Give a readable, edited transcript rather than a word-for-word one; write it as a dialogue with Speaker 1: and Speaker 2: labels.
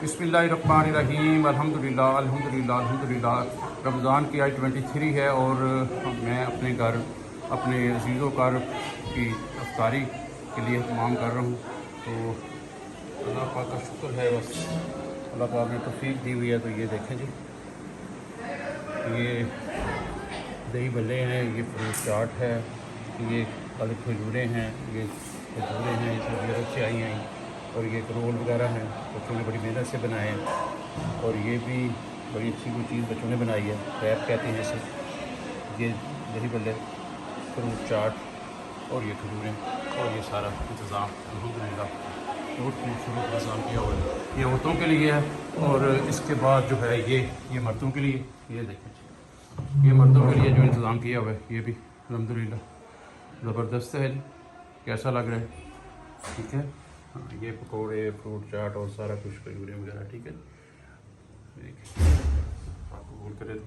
Speaker 1: बिस्मिल्लाहिर्रहमानिर्रहीम अल्हम्दुलिल्लाह अल्हम्दुलिल्लाह अल्हम्दुलिल्लाह। रमज़ान की आज 23 है और मैं अपने घर अपने अज़ीज़ों घर की अफ्तारी के लिए तमाम कर रहा हूँ। तो अल्लाह पाक का शुक्र है, बस अल्लाह पाक ने तौफीक दी हुई है। तो ये देखें जी, ये दही भल्ले हैं, ये फ्रूट चाट है, ये काली खजूरें हैं, ये खजूरें हैं, इसमें यूरोप से आई हैं, और ये रोल वगैरह हैं, बच्चों ने बड़ी मेहनत से बनाए हैं। और ये भी बड़ी अच्छी कोई चीज़ बच्चों ने बनाई है, रैप कहते हैं इसे। ये दही भल्ले, फ्रूट चाट और ये खजूरें और ये सारा इंतज़ाम अल्हम्दुलिल्लाह बहुत खूबसूरत इंतज़ाम किया हुआ है। ये औरतों के लिए है, और इसके बाद जो है ये मर्दों के लिए। ये देखें, ये मर्दों के लिए जो इंतज़ाम किया हुआ है, ये भी अल्हम्दुलिल्लाह ज़बरदस्त है जी। कैसा लग रहा है? ठीक है। हाँ, ये पकौड़े, फ्रूट चाट और सारा कुछ खजूरें वगैरह, ठीक है। कबूल करे।